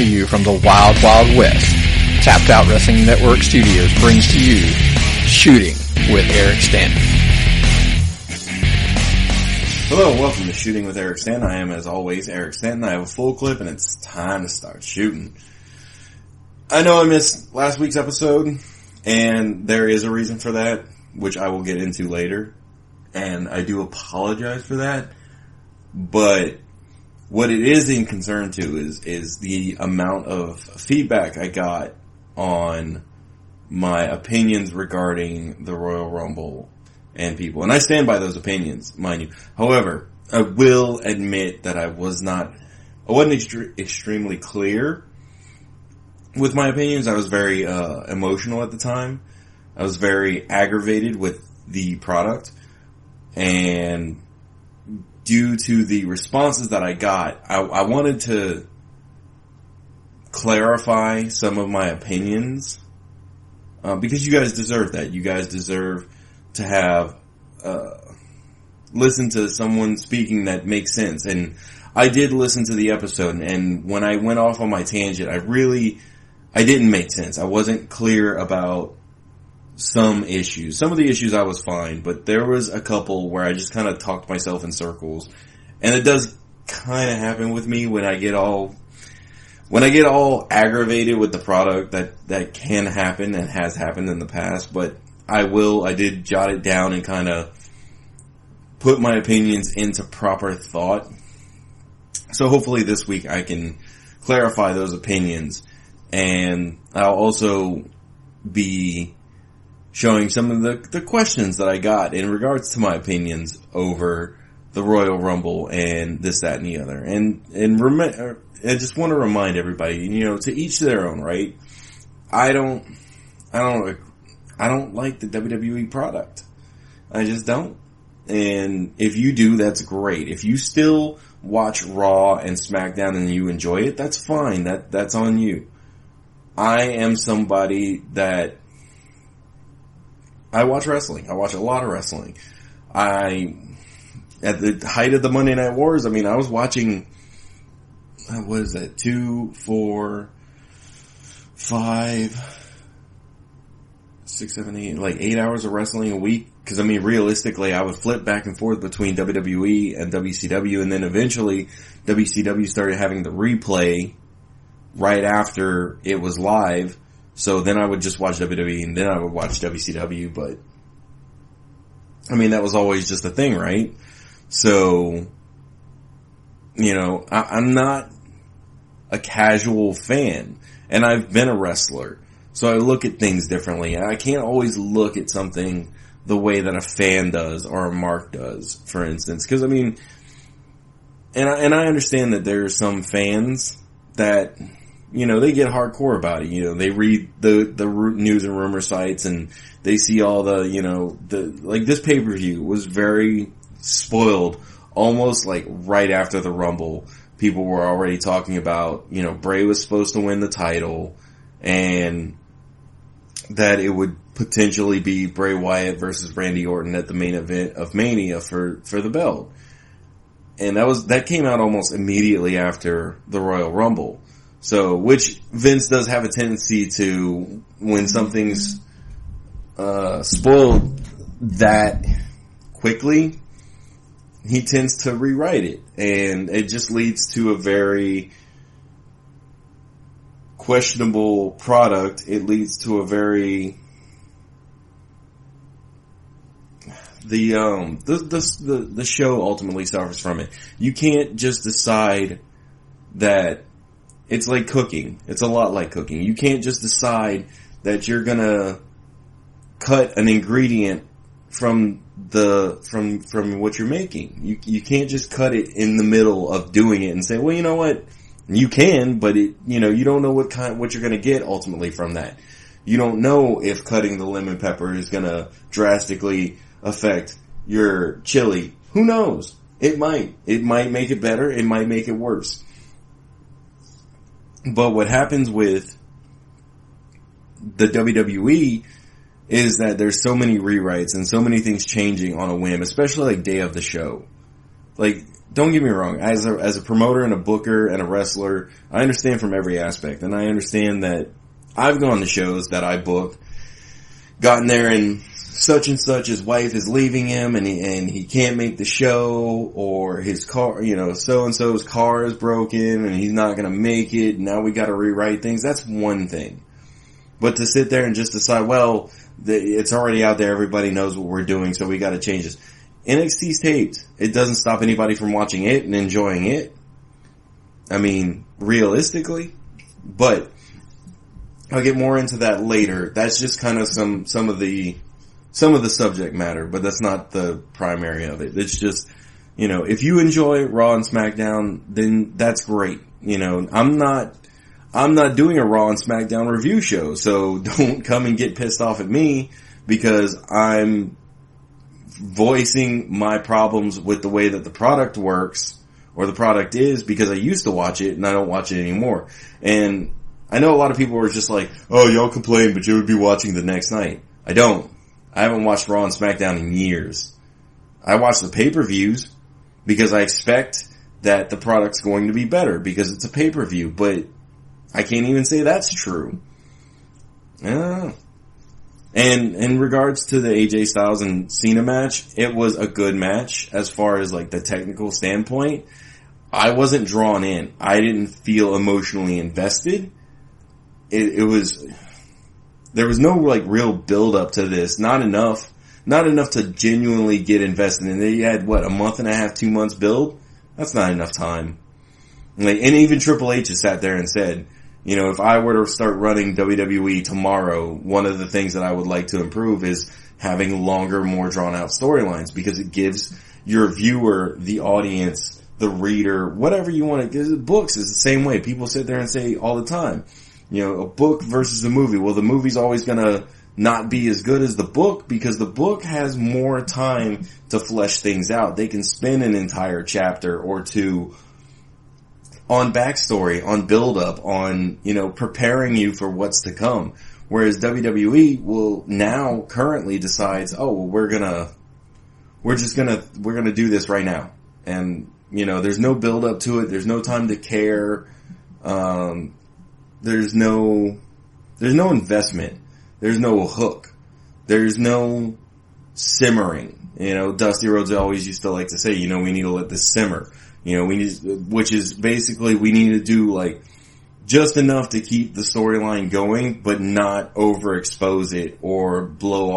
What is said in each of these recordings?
to you from the Wild Wild West, Tapped Out Wrestling Network Studios brings to you Shooting with Eric Stanton. Hello, welcome to Shooting with Eric Stanton. I am, as always, Eric Stanton. I have a full clip, and it's time to start shooting. I know I missed last week's episode, and there is a reason for that, which I will get into later, and I do apologize for that, but what it is in concern to is the amount of feedback I got on my opinions regarding the Royal Rumble and people. And I stand by those opinions, mind you. However, I will admit that I wasn't extremely clear with my opinions. I was very emotional at the time. I was very aggravated with the product. And due to the responses that I got, I wanted to clarify some of my opinions. Because you guys deserve that. You guys deserve to have listen to someone speaking that makes sense. And I did listen to the episode, and when I went off on my tangent, I didn't make sense. I wasn't clear about some issues. Some of the issues I was fine, but there was a couple where I just kind of talked myself in circles. And it does kind of happen with me when I get all aggravated with the product. That can happen and has happened in the past, but I did jot it down and kind of put my opinions into proper thought. So hopefully this week I can clarify those opinions, and I'll also be showing some of the questions that I got in regards to my opinions over the Royal Rumble and this, that, and the other. And I just want to remind everybody, to each their own, right? I don't like the WWE product. I just don't. And if you do, that's great. If you still watch Raw and SmackDown and you enjoy it, that's fine. That's on you. I am somebody that I watch wrestling. I watch a lot of wrestling. At the height of the Monday Night Wars, I was watching, what is that, 2, 4, 5... 6, 7, 8, like 8 hours of wrestling a week. Because realistically, I would flip back and forth between WWE and WCW, and then eventually WCW started having the replay right after it was live. So then I would just watch WWE, and then I would watch WCW. But that was always just a thing, right? So, I'm not a casual fan, and I've been a wrestler. So I look at things differently. I can't always look at something the way that a fan does or a mark does, for instance. Because, and I understand that there are some fans that, they get hardcore about it. They read the news and rumor sites, and they see all like this pay-per-view was very spoiled, almost like right after the Rumble. People were already talking about, Bray was supposed to win the title, and that it would potentially be Bray Wyatt versus Randy Orton at the main event of Mania for the belt. And that came out almost immediately after the Royal Rumble. So, which Vince does have a tendency to, when something's spoiled that quickly, he tends to rewrite it. And it just leads to a very questionable product. It leads to a very the show ultimately suffers from it. You can't just decide that it's like cooking. It's a lot like cooking. You can't just decide that you're gonna cut an ingredient from what you're making. You can't just cut it in the middle of doing it and say, well, you know what? You can, but you don't know what you're going to get ultimately from that. You don't know if cutting the lemon pepper is going to drastically affect your chili. Who knows? It might. It might make it better. It might make it worse. But what happens with the WWE is that there's so many rewrites and so many things changing on a whim, especially like day of the show. Like, don't get me wrong. As a promoter and a booker and a wrestler, I understand from every aspect, and I understand that I've gone to shows that I book, gotten there and such, his wife is leaving him and he can't make the show, or his car, so-and-so's car is broken and he's not going to make it. Now we got to rewrite things. That's one thing. But to sit there and just decide, well, it's already out there. Everybody knows what we're doing, so we got to change this. NXT's taped. It doesn't stop anybody from watching it and enjoying it. I mean, realistically, but I'll get more into that later. That's just kind of some of the subject matter, but that's not the primary of it. It's just, if you enjoy Raw and SmackDown, then that's great. I'm not doing a Raw and SmackDown review show, so don't come and get pissed off at me because I'm voicing my problems with the way that the product works or the product is, because I used to watch it and I don't watch it anymore. And I know a lot of people are just like, oh, y'all complain, but you would be watching the next night. I don't. I haven't watched Raw and SmackDown in years. I watch the pay-per-views because I expect that the product's going to be better because it's a pay-per-view, but I can't even say that's true. And in regards to the AJ Styles and Cena match, it was a good match as far as like the technical standpoint. I wasn't drawn in. I didn't feel emotionally invested. There was no like real build up to this. Not enough to genuinely get invested. And they had a month and a half, 2 months build? That's not enough time. And even Triple H has sat there and said, if I were to start running WWE tomorrow, one of the things that I would like to improve is having longer, more drawn out storylines, because it gives your viewer, the audience, the reader, whatever you want to give. Books is the same way. People sit there and say all the time, a book versus a movie. Well, the movie's always going to not be as good as the book because the book has more time to flesh things out. They can spend an entire chapter or two on backstory, on build-up, on, preparing you for what's to come. Whereas WWE will now currently decides, oh, well, we're gonna do this right now. And, there's no build-up to it. There's no time to care. There's no investment. There's no hook. There's no simmering. Dusty Rhodes always used to like to say, we need to let this simmer. which is basically we need to do like just enough to keep the storyline going, but not overexpose it or blow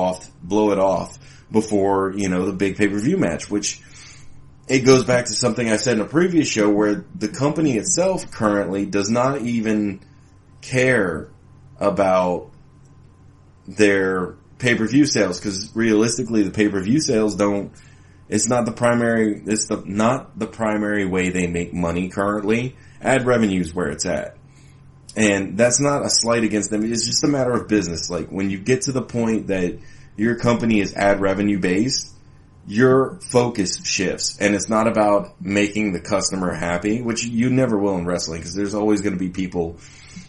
it off before, the big pay-per-view match, which it goes back to something I said in a previous show where the company itself currently does not even care about their pay-per-view sales, because realistically the pay-per-view sales it's not the primary way they make money currently. Ad revenue is where it's at. And that's not a slight against them. It's just a matter of business. Like, when you get to the point that your company is ad revenue based, your focus shifts. And it's not about making the customer happy, which you never will in wrestling, because there's always going to be people,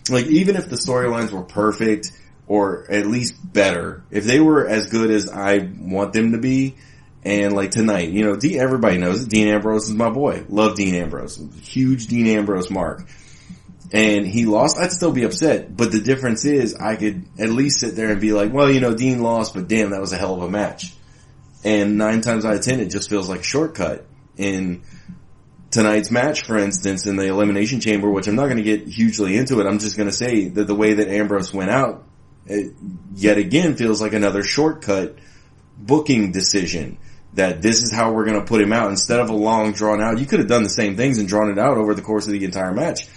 like, even if the storylines were perfect, or at least better, if they were as good as I want them to be, and like tonight, everybody knows it, Dean Ambrose is my boy. Love Dean Ambrose. Huge Dean Ambrose mark. And he lost, I'd still be upset. But the difference is I could at least sit there and be like, well, Dean lost, but damn, that was a hell of a match. And 9 times out of 10, it just feels like a shortcut. In tonight's match, for instance, in the Elimination Chamber, which I'm not going to get hugely into it, I'm just going to say that the way that Ambrose went out, it yet again feels like another shortcut booking decision. That this is how we're going to put him out instead of a long drawn out. You could have done the same things and drawn it out over the course of the entire match.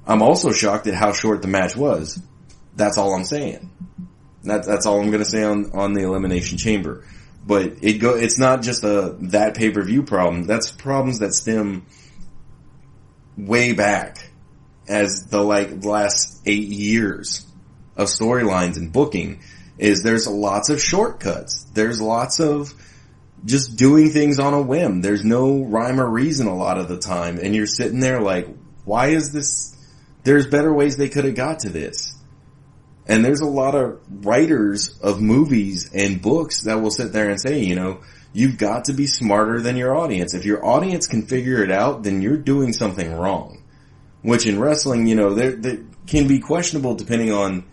I'm also shocked at how short the match was. That's all I'm saying. That's all I'm going to say on the Elimination Chamber. But it's not just that pay-per-view problem. That's problems that stem way back as the last 8 years of storylines and booking. There's lots of shortcuts. There's lots of just doing things on a whim. There's no rhyme or reason a lot of the time. And you're sitting there like, why is this? There's better ways they could have got to this. And there's a lot of writers of movies and books that will sit there and say, you know, you've got to be smarter than your audience. If your audience can figure it out, then you're doing something wrong. Which in wrestling, you know, they can be questionable depending on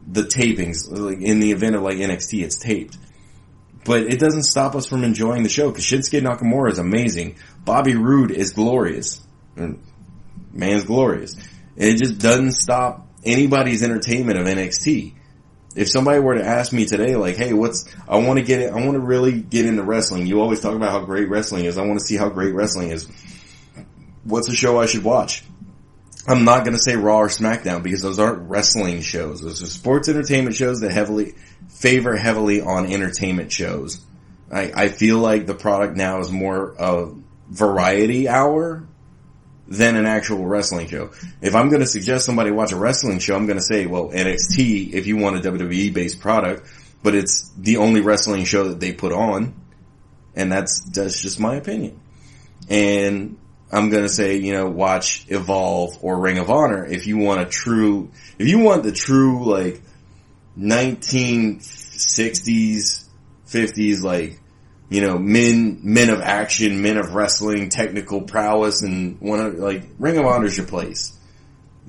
the tapings. Like in the event of like NXT, it's taped. But it doesn't stop us from enjoying the show, because Shinsuke Nakamura is amazing. Bobby Roode is glorious. Man's glorious. It just doesn't stop anybody's entertainment of NXT. If somebody were to ask me today, like, hey, I want to really get into wrestling. You always talk about how great wrestling is. I want to see how great wrestling is. What's a show I should watch? I'm not going to say Raw or SmackDown, because those aren't wrestling shows. Those are sports entertainment shows that favor heavily on entertainment shows. I feel like the product now is more a variety hour than an actual wrestling show. If I'm going to suggest somebody watch a wrestling show, I'm going to say, well, NXT, if you want a WWE based product, but it's the only wrestling show that they put on. And that's just my opinion. And I'm going to say, you know, watch Evolve or Ring of Honor if you want the true, like, 1960s, 50s, like, you know, men of action, men of wrestling, technical prowess, and Ring of Honor's your place.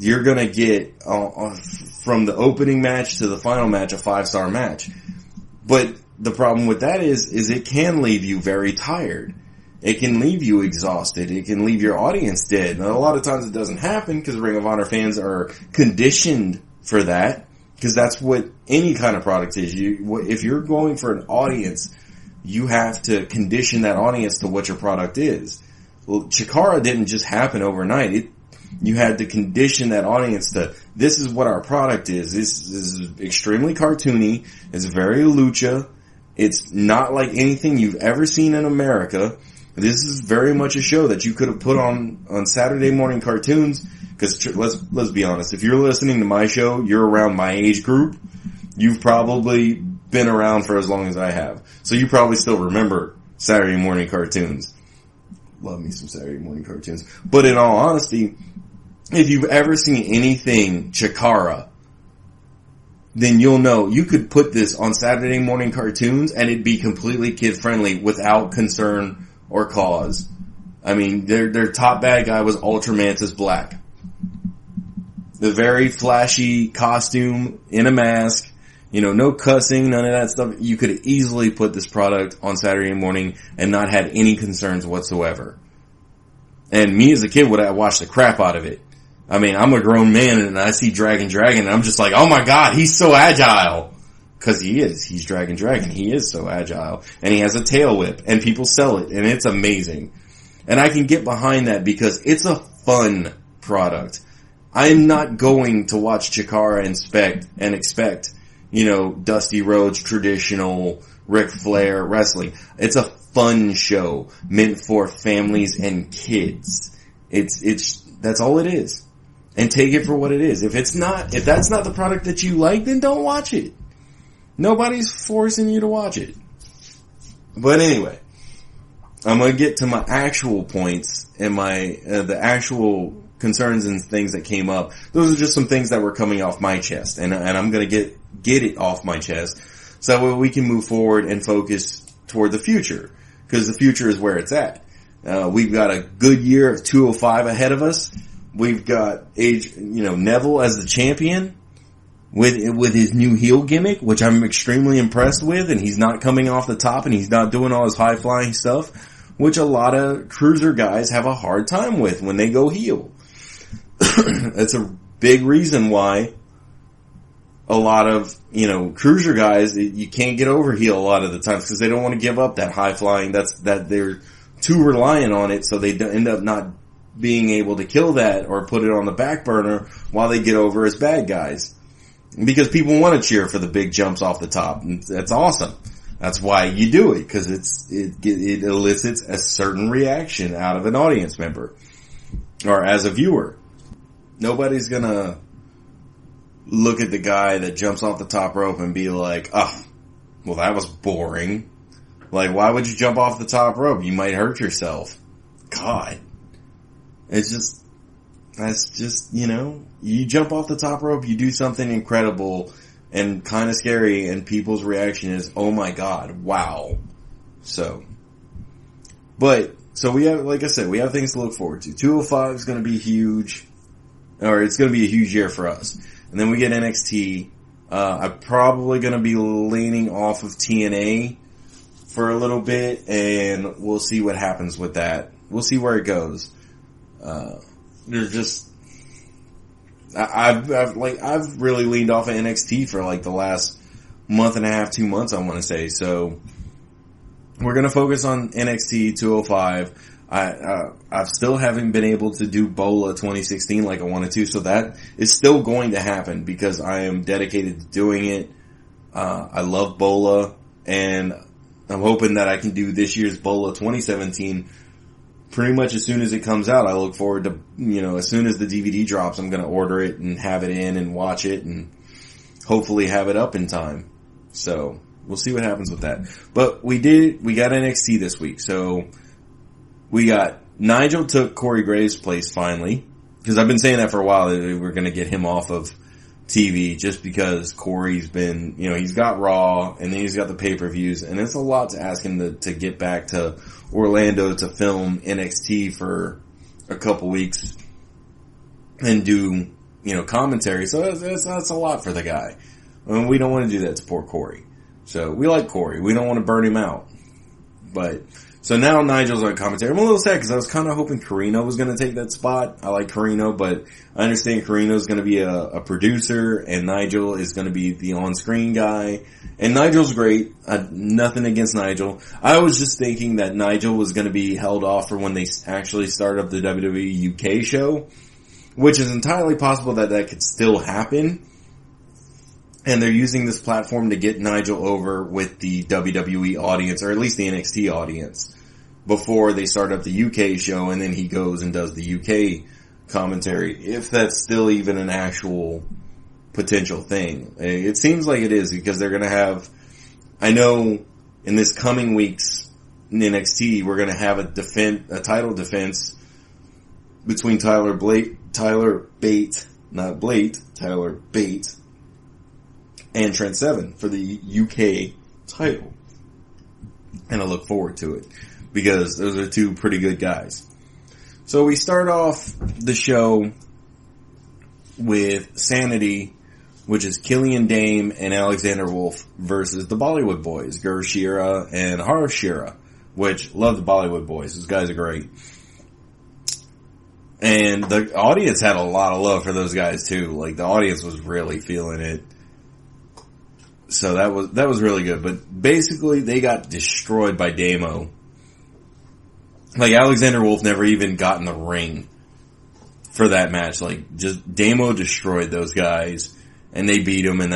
You're going to get, from the opening match to the final match, a 5-star match. But the problem with that is it can leave you very tired. It can leave you exhausted. It can leave your audience dead. Now, a lot of times it doesn't happen because Ring of Honor fans are conditioned for that, because that's what any kind of product is. If you're going for an audience, you have to condition that audience to what your product is. Well, Chikara didn't just happen overnight. You had to condition that audience to, this is what our product is. This is extremely cartoony. It's very lucha. It's not like anything you've ever seen in America. This is very much a show that you could have put on Saturday morning cartoons, because let's be honest, if you're listening to my show, you're around my age group. You've probably been around for as long as I have. So you probably still remember Saturday morning cartoons. Love me some Saturday morning cartoons. But in all honesty, if you've ever seen anything Chikara, then you'll know you could put this on Saturday morning cartoons and it'd be completely kid friendly without concern or cause. I mean, their top bad guy was Ultramantis Black. The very flashy costume in a mask, you know, no cussing, none of that stuff. You could easily put this product on Saturday morning and not had any concerns whatsoever. And me as a kid would have watched the crap out of it. I mean, I'm a grown man and I see Dragon and I'm just like, oh my god, he's so agile. Cause he is. He's Dragon. He is so agile. And he has a tail whip and people sell it and it's amazing. And I can get behind that because it's a fun product. I'm not going to watch Chikara and expect, you know, Dusty Rhodes traditional Ric Flair wrestling. It's a fun show meant for families and kids. That's all it is. And take it for what it is. If that's not the product that you like, then don't watch it. Nobody's forcing you to watch it. But anyway, I'm gonna get to my actual points and the actual concerns and things that came up. Those are just some things that were coming off my chest, and I'm gonna get it off my chest so that we can move forward and focus toward the future, because the future is where it's at. We've got a good year of 205 ahead of us. We've got Neville as the champion with his new heel gimmick, which I'm extremely impressed with, and he's not coming off the top and he's not doing all his high flying stuff, which a lot of cruiser guys have a hard time with when they go heel. That's a big reason why a lot of, cruiser guys, you can't get over heel a lot of the times because they don't want to give up that high flying. That they're too reliant on it, so they end up not being able to kill that or put it on the back burner while they get over as bad guys. Because people want to cheer for the big jumps off the top. And that's awesome. That's why you do it, because it elicits a certain reaction out of an audience member or as a viewer. Nobody's gonna look at the guy that jumps off the top rope and be like, oh, well, that was boring. Like, why would you jump off the top rope? You might hurt yourself. God. It's just, that's just, you jump off the top rope, you do something incredible and kind of scary, and people's reaction is, oh my god, wow. So we have, like I said, we have things to look forward to. 205 is going to be huge, or it's going to be a huge year for us. And then we get NXT. I'm probably going to be leaning off of TNA for a little bit, and we'll see what happens with that. We'll see where it goes. There's just, I've really leaned off of NXT for like the last month and a half, 2 months, I want to say. So we're going to focus on NXT 205. I still haven't been able to do Bola 2016 like I wanted to, so that is still going to happen because I am dedicated to doing it. I love Bola, and I'm hoping that I can do this year's Bola 2017 pretty much as soon as it comes out. I look forward to, as soon as the DVD drops, I'm going to order it and have it in and watch it and hopefully have it up in time. So we'll see what happens with that. But we got NXT this week, so we got Nigel took Corey Graves' place finally, because I've been saying that for a while that we're going to get him off of TV just because Corey's been, he's got Raw and then he's got the pay-per-views, and it's a lot to ask him to get back to Orlando to film NXT for a couple weeks and do, commentary. So that's a lot for the guy. I mean, we don't want to do that to poor Corey. So we like Corey. We don't want to burn him out. But so now Nigel's on commentary. I'm a little sad because I was kind of hoping Carino was going to take that spot. I like Carino, but I understand Carino's going to be a producer and Nigel is going to be the on-screen guy. And Nigel's great. Nothing against Nigel. I was just thinking that Nigel was going to be held off for when they actually start up the WWE UK show, which is entirely possible that could still happen. And they're using this platform to get Nigel over with the WWE audience, or at least the NXT audience, before they start up the UK show, and then he goes and does the UK commentary, if that's still even an actual potential thing. It seems like it is, because they're going to have, I know in this coming weeks in NXT, we're going to have a title defense between Tyler Bate, and Trent Seven for the UK title. And I look forward to it, because those are two pretty good guys. So we start off the show with Sanity, which is Killian Dame and Alexander Wolf versus the Bollywood Boys, Gur Shira and Harsh Shira, which love the Bollywood Boys. Those guys are great. And the audience had a lot of love for those guys too. Like, the audience was really feeling it. So that was really good. But basically they got destroyed by Damo. Like, Alexander Wolf never even got in the ring for that match. Like, just Damo destroyed those guys and they beat him, and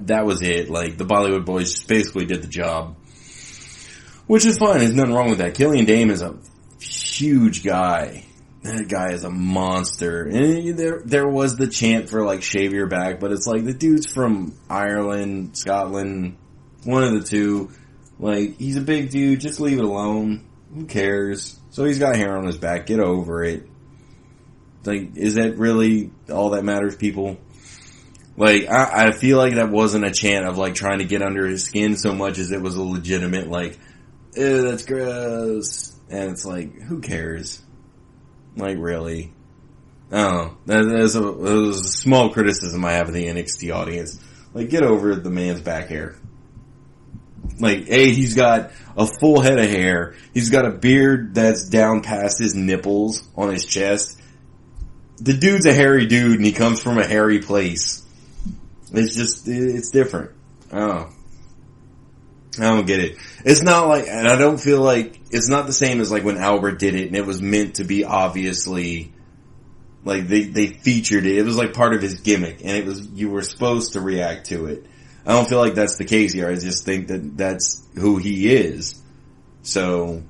that was it. Like, the Bollywood Boys just basically did the job, which is fine. There's nothing wrong with that. Killian Dame is a huge guy. That guy is a monster. And there was the chant for, like, shave your back, but it's like, the dude's from Ireland, Scotland, one of the two. Like, he's a big dude, just leave it alone. Who cares? So he's got hair on his back, get over it. Like, is that really all that matters, people? Like, I feel like that wasn't a chant of, like, trying to get under his skin so much as it was a legitimate, like, ew, that's gross. And it's like, who cares? Like, really? I don't know. That was a small criticism I have of the NXT audience. Like, get over the man's back hair. Like, A, he's got a full head of hair. He's got a beard that's down past his nipples on his chest. The dude's a hairy dude, and he comes from a hairy place. It's just, it's different. I don't get it. It's not like, and I don't feel like, it's not the same as like when Albert did it and it was meant to be obviously, like they featured it. It was like part of his gimmick and it was, you were supposed to react to it. I don't feel like that's the case here. I just think that that's who he is. So,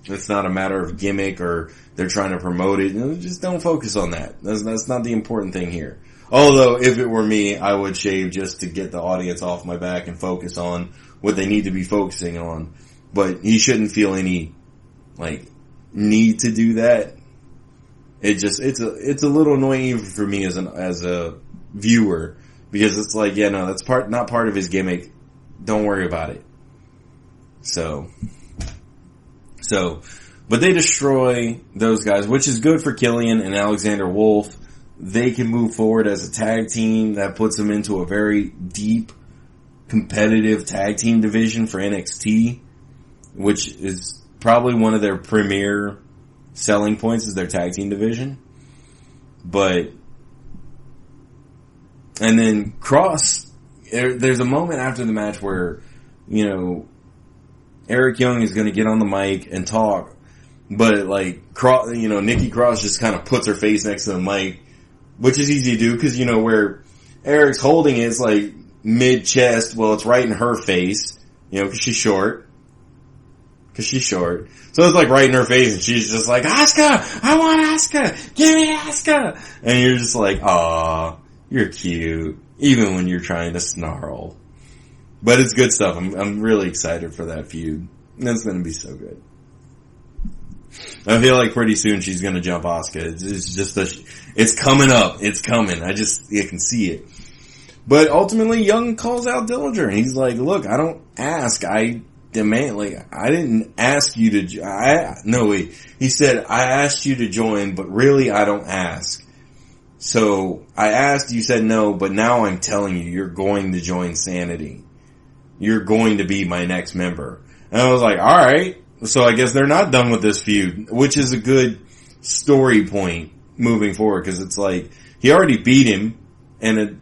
it's not a matter of gimmick or they're trying to promote it. Just don't focus on that. That's not the important thing here. Although, if it were me, I would shave just to get the audience off my back and focus on what they need to be focusing on. But he shouldn't feel any, like, need to do that. it's a little annoying even for me as a viewer, because it's like, yeah, no, that's not part of his gimmick. Don't worry about it. So, but they destroy those guys, which is good for Killian and Alexander Wolf. They can move forward as a tag team. That puts them into a very deep, competitive tag team division for NXT, which is probably one of their premier selling points, is their tag team division. And then Cross, there's a moment after the match where, Eric Young is going to get on the mic and talk, but Nikki Cross just kind of puts her face next to the mic, which is easy to do because, where Eric's holding it is like mid-chest. Well, it's right in her face, because she's short. So it's like right in her face, and she's just like, Asuka! I want Asuka! Give me Asuka! And you're just like, aw, you're cute, even when you're trying to snarl. But it's good stuff. I'm really excited for that feud. That's gonna be so good. I feel like pretty soon she's gonna jump Asuka. It's just it's coming up. It's coming. I can see it. But ultimately, Young calls out Dillinger, and he's like, look, I don't ask, I demand, I didn't ask you to, he said, I asked you to join, but really I don't ask. So, I asked, you said no, but now I'm telling you, you're going to join Sanity. You're going to be my next member. And I was like, alright, so I guess they're not done with this feud, which is a good story point moving forward, because it's like, he already beat him, and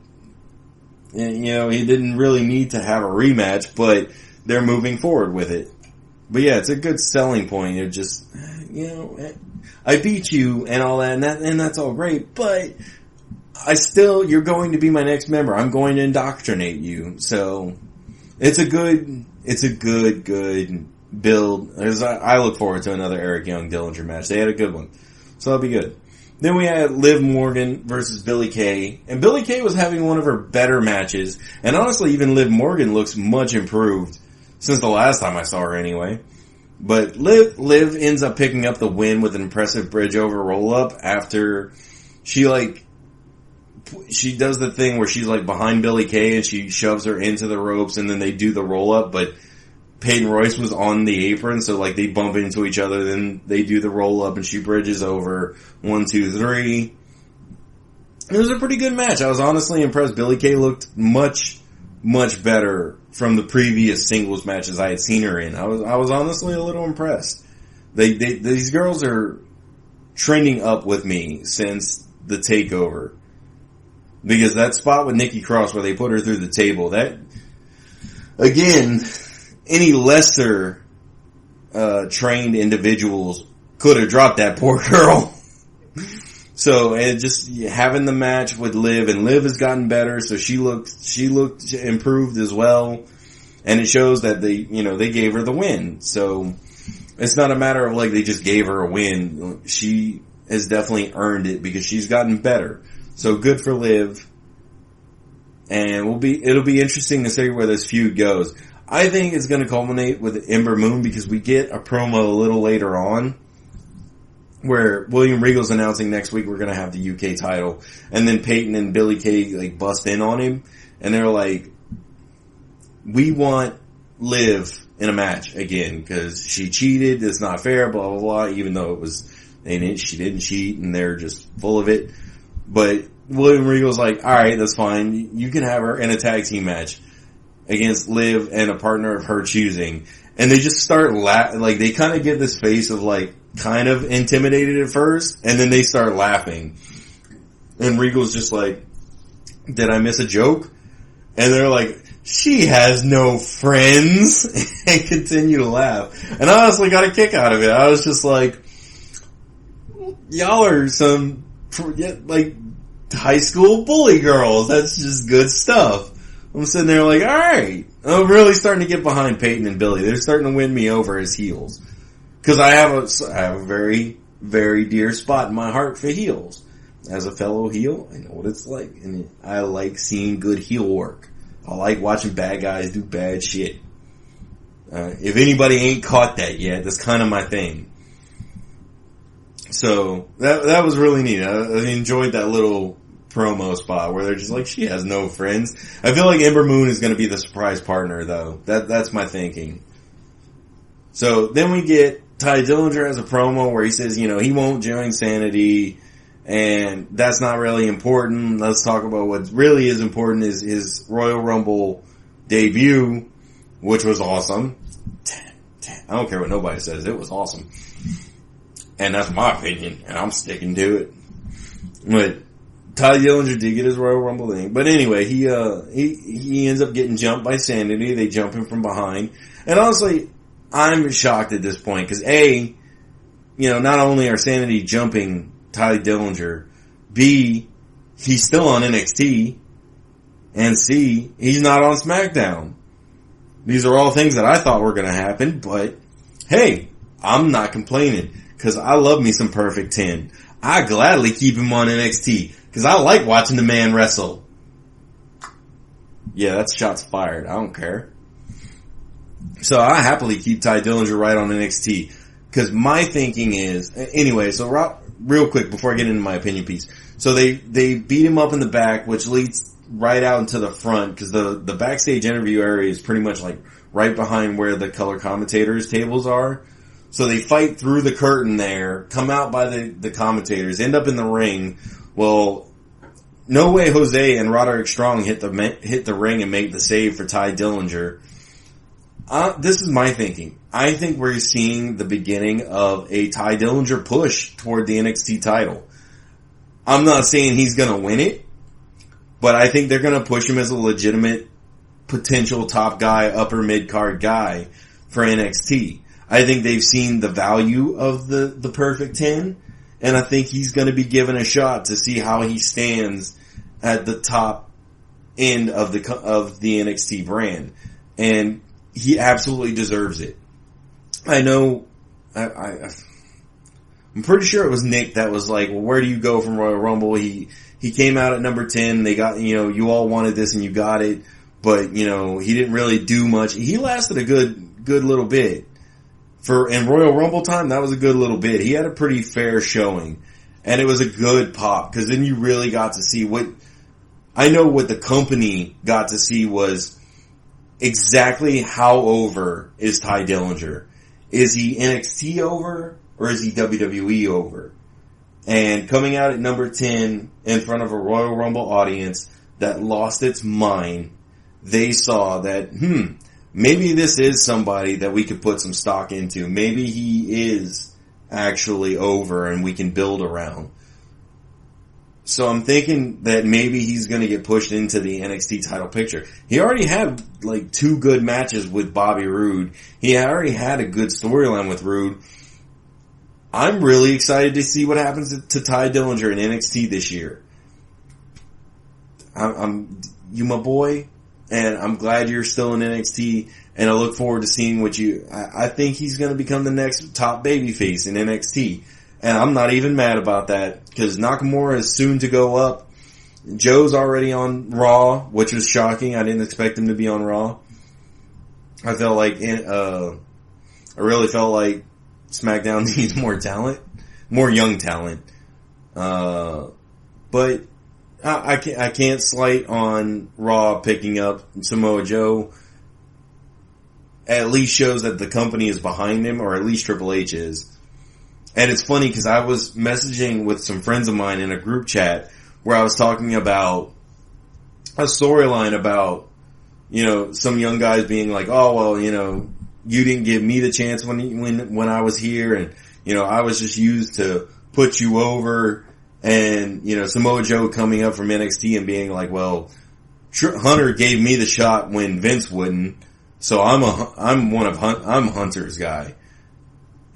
he didn't really need to have a rematch, but they're moving forward with it. But yeah, it's a good selling point. They're just, I beat you and all that, and that's all great, but you're going to be my next member. I'm going to indoctrinate you. So, it's a good build. I look forward to another Eric Young Dillinger match. They had a good one. So that'll be good. Then we had Liv Morgan versus Billie Kay. And Billie Kay was having one of her better matches. And honestly, even Liv Morgan looks much improved since the last time I saw her anyway. But Liv ends up picking up the win with an impressive bridge over roll up after she does the thing where she's behind Billie Kay and she shoves her into the ropes, and then they do the roll up, but Peyton Royce was on the apron, so they bump into each other, then they do the roll up and she bridges over 1, 2, 3. It was a pretty good match. I was honestly impressed. Billie Kay looked much, much better from the previous singles matches I had seen her in. I was honestly a little impressed. These girls are trending up with me since the takeover. Because that spot with Nikki Cross where they put her through the table, that, again, any lesser trained individuals could have dropped that poor girl. So, and just having the match with Liv, and Liv has gotten better, so she looked improved as well. And it shows that they gave her the win. So, it's not a matter of they just gave her a win. She has definitely earned it because she's gotten better. So good for Liv. And it'll be interesting to see where this feud goes. I think it's going to culminate with Ember Moon, because we get a promo a little later on where William Regal's announcing next week we're going to have the UK title, and then Peyton and Billie Kay bust in on him, and they're like, we want Liv in a match again because she cheated, it's not fair, blah blah blah, even though she didn't cheat and they're just full of it. But William Regal's like, alright, that's fine, you can have her in a tag team match against Liv and a partner of her choosing. And they just start they kind of get this face of kind of intimidated at first, and then they start laughing. And Regal's just like, did I miss a joke? And they're like, she has no friends, and continue to laugh. And I honestly got a kick out of it. I was just like, y'all are some, high school bully girls. That's just good stuff. I'm sitting there alright. I'm really starting to get behind Peyton and Billie. They're starting to win me over as heels. Cause I have a very, very dear spot in my heart for heels. As a fellow heel, I know what it's like. And I like seeing good heel work. I like watching bad guys do bad shit. If anybody ain't caught that yet, that's kind of my thing. So that was really neat. I enjoyed that little promo spot where they're just like, she has no friends. I feel like Ember Moon is going to be the surprise partner, though. That's my thinking. So then we get Ty Dillinger has a promo where he says, you know, he won't join Sanity, and that's not really important. Let's talk about what really is important is his Royal Rumble debut, which was awesome. I don't care what nobody says. It was awesome. And that's my opinion, and I'm sticking to it. But Ty Dillinger did get his Royal Rumble thing. But anyway, he ends up getting jumped by Sanity. They jump him from behind. And honestly, I'm shocked at this point, because A, you know, not only are Sanity jumping Ty Dillinger, B, he's still on NXT, and C, he's not on SmackDown. These are all things that I thought were going to happen, but hey, I'm not complaining, because I love me some Perfect 10. I gladly keep him on NXT, because I like watching the man wrestle. Yeah, that's shots fired. I don't care. So I happily keep Ty Dillinger right on NXT, because my thinking is, anyway, so real quick before I get into my opinion piece. So they beat him up in the back, which leads right out into the front, because the backstage interview area is pretty much like right behind where the color commentators tables are. So they fight through the curtain there, come out by the commentators, end up in the ring. Well, No Way Jose and Roderick Strong hit the ring and make the save for Ty Dillinger. This is my thinking. I think we're seeing the beginning of a Ty Dillinger push toward the NXT title. I'm not saying he's gonna win it, but I think they're gonna push him as a legitimate potential top guy, upper mid-card guy for NXT. I think they've seen the value of the Perfect 10, and I think he's gonna be given a shot to see how he stands at the top end of the NXT brand. And he absolutely deserves it. I know, I'm pretty sure it was Nick that was like, well, where do you go from Royal Rumble? He came out at number 10. They got, you know, you all wanted this and you got it, but, you know, he didn't really do much. He lasted a good little bit. In Royal Rumble time, that was a good little bit. He had a pretty fair showing, and it was a good pop, because then you really got to see what the company got to see was exactly how over is Ty Dillinger. Is he NXT over, or is he WWE over? And coming out at number 10 in front of a Royal Rumble audience that lost its mind, they saw that, maybe this is somebody that we could put some stock into. Maybe he is actually over and we can build around. So I'm thinking that maybe he's going to get pushed into the NXT title picture. He already had like 2 good matches with Bobby Roode. He already had a good storyline with Roode. I'm really excited to see what happens to Ty Dillinger in NXT this year. You my boy, and I'm glad you're still in NXT, and I look forward to seeing what I think he's going to become the next top babyface in NXT. And I'm not even mad about that, because Nakamura is soon to go up. Joe's already on Raw, which was shocking. I didn't expect him to be on Raw. I really felt like SmackDown needs more talent, more young talent. But I can't slight on Raw picking up Samoa Joe. At least shows that the company is behind him, or at least Triple H is. And it's funny because I was messaging with some friends of mine in a group chat where I was talking about a storyline about, you know, some young guys being like, oh, well, you know, you didn't give me the chance when I was here, and, you know, I was just used to put you over. And, you know, Samoa Joe coming up from NXT and being like, well, Hunter gave me the shot when Vince wouldn't, so I'm Hunter's guy.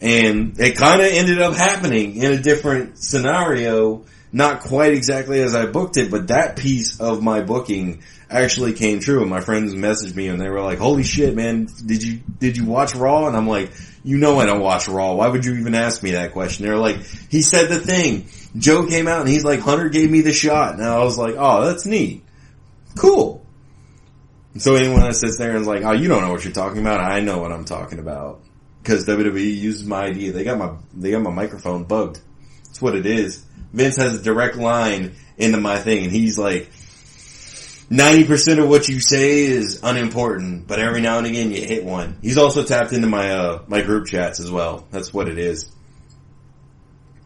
And it kind of ended up happening in a different scenario, not quite exactly as I booked it, but that piece of my booking actually came true. And my friends messaged me and they were like, holy shit, man, did you watch Raw? And I'm like, you know I don't watch Raw. Why would you even ask me that question? They're like, he said the thing. Joe came out and he's like, Hunter gave me the shot. And I was like, oh, that's neat. Cool. So anyone that sits there and is like, oh, you don't know what you're talking about, I know what I'm talking about. Because WWE uses my idea. They got my microphone bugged. That's what it is. Vince has a direct line into my thing, and he's like, 90% of what you say is unimportant, but every now and again you hit one. He's also tapped into my my group chats as well. That's what it is.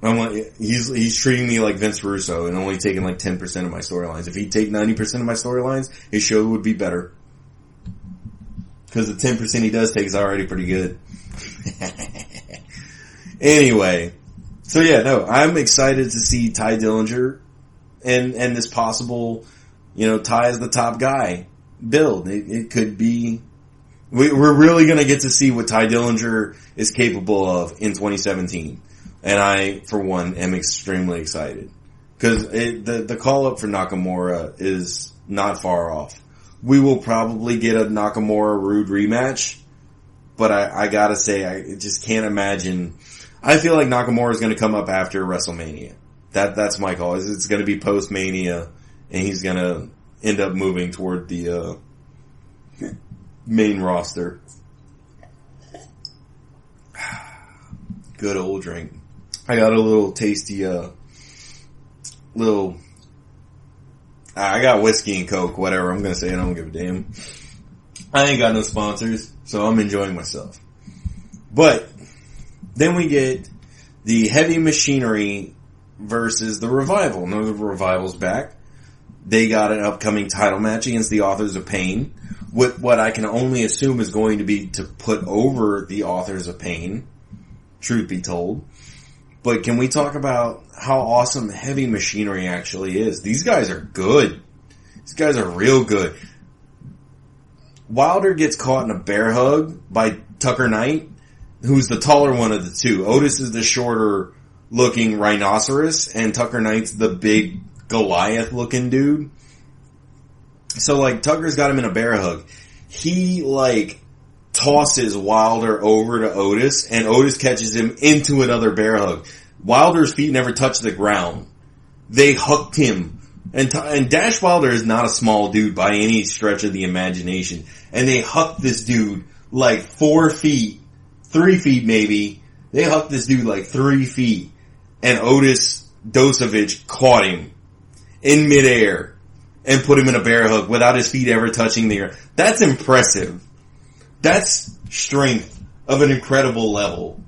I'm like, he's treating me like Vince Russo and only taking like 10% of my storylines. If he'd take 90% of my storylines, his show would be better. Because the 10% he does take is already pretty good. Anyway, so yeah, no, I'm excited to see Ty Dillinger and this possible, Ty is the top guy build. It could be, we're really going to get to see what Ty Dillinger is capable of in 2017. And I, for one, am extremely excited. Cause the call up for Nakamura is not far off. We will probably get a Nakamura Rude rematch, but I gotta say, I just can't imagine. I feel like Nakamura is going to come up after WrestleMania. That's my call. It's going to be post Mania, and he's going to end up moving toward the main roster. Good old drink. I got a little tasty, I got whiskey and Coke, whatever. I'm going to say it. I don't give a damn. I ain't got no sponsors, so I'm enjoying myself. But then we get the Heavy Machinery versus the Revival. Now the Revival's back. They got an upcoming title match against the Authors of Pain. With what I can only assume is going to be to put over the Authors of Pain. Truth be told. But can we talk about how awesome Heavy Machinery actually is? These guys are good. These guys are real good. Wilder gets caught in a bear hug by Tucker Knight, who's the taller one of the two. Otis is the shorter looking rhinoceros, and Tucker Knight's the big Goliath looking dude. So like Tucker's got him in a bear hug. He like tosses Wilder over to Otis, and Otis catches him into another bear hug. Wilder's feet never touch the ground. They hooked him. And Dash Wilder is not a small dude by any stretch of the imagination. And they hucked this dude like 4 feet, 3 feet maybe. They hucked this dude like 3 feet. And Otis Dosovich caught him in midair and put him in a bear hug without his feet ever touching the ground. That's impressive. That's strength of an incredible level.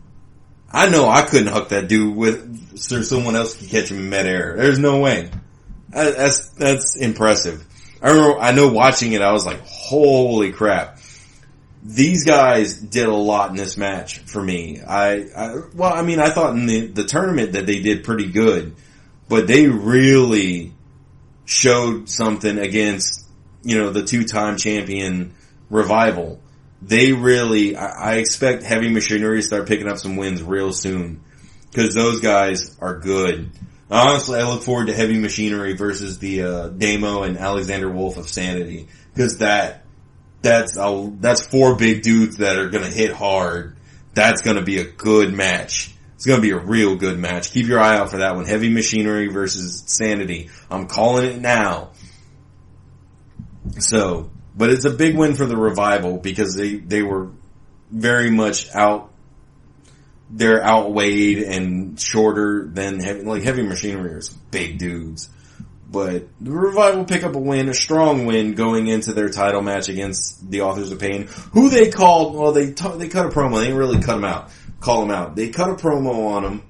I know I couldn't huck that dude so someone else could catch him in midair. There's no way. That's impressive. I know watching it, I was like, holy crap. These guys did a lot in this match for me. I thought in the tournament that they did pretty good, but they really showed something against, the 2-time champion Revival. They really, I expect Heavy Machinery to start picking up some wins real soon, because those guys are good. Honestly, I look forward to Heavy Machinery versus the Damo and Alexander Wolf of Sanity, because that's 4 big dudes that are gonna hit hard. That's gonna be a good match. It's gonna be a real good match. Keep your eye out for that one. Heavy Machinery versus Sanity. I'm calling it now. So, but it's a big win for the Revival because they were very much they're outweighed and shorter than Heavy Machinery are some big dudes. But the Revival pick up a strong win going into their title match against the Authors of Pain, who they called, they cut a promo. They didn't really call them out. They cut a promo on them.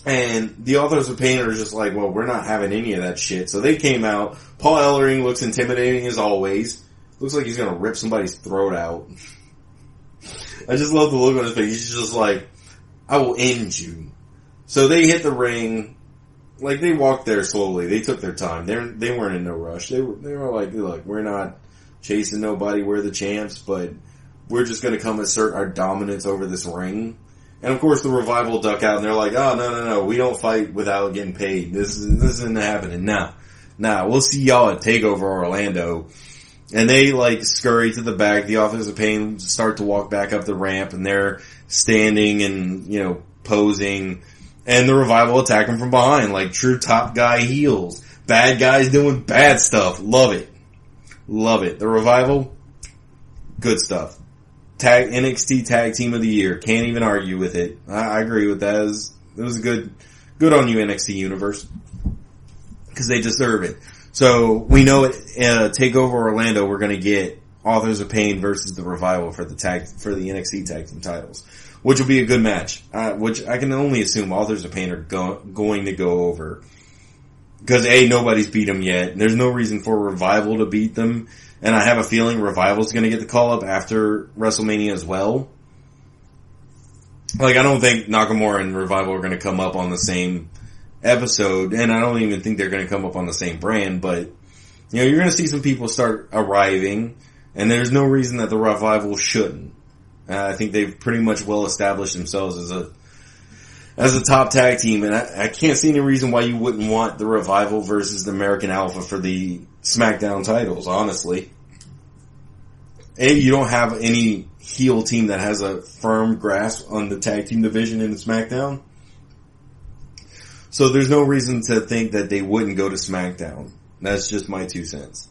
And the Authors of Pain are just like, well, we're not having any of that shit. So they came out. Paul Ellering looks intimidating as always. Looks like he's gonna rip somebody's throat out. I just love the look on his face. He's just like, I will end you. So they hit the ring. Like, they walked there slowly. They took their time. They weren't in no rush. They were like, look, we're not chasing nobody. We're the champs, but we're just gonna come assert our dominance over this ring. And of course the Revival duck out and they're like, oh, no, we don't fight without getting paid. This isn't happening. Now, we'll see y'all at TakeOver Orlando. And they scurry to the back. The Authors of Pain start to walk back up the ramp and they're standing and, posing. And the Revival attack them from behind like true top guy heels. Bad guys doing bad stuff. Love it. The Revival, good stuff. NXT Tag Team of the Year. Can't even argue with it. I agree with that. was good on you, NXT Universe. Because they deserve it. So, we know at TakeOver Orlando, we're gonna get Authors of Pain versus the Revival for the NXT Tag Team titles. Which will be a good match. Which I can only assume Authors of Pain are going to go over. Because nobody's beat them yet. There's no reason for Revival to beat them. And I have a feeling Revival's gonna get the call up after WrestleMania as well. Like, I don't think Nakamura and Revival are gonna come up on the same episode, and I don't even think they're gonna come up on the same brand, but, you're gonna see some people start arriving, and there's no reason that the Revival shouldn't. I think they've pretty much well established themselves as a top tag team, and I can't see any reason why you wouldn't want the Revival versus the American Alpha for the SmackDown titles, honestly. You don't have any heel team that has a firm grasp on the tag team division in SmackDown. So there's no reason to think that they wouldn't go to SmackDown. That's just my 2 cents.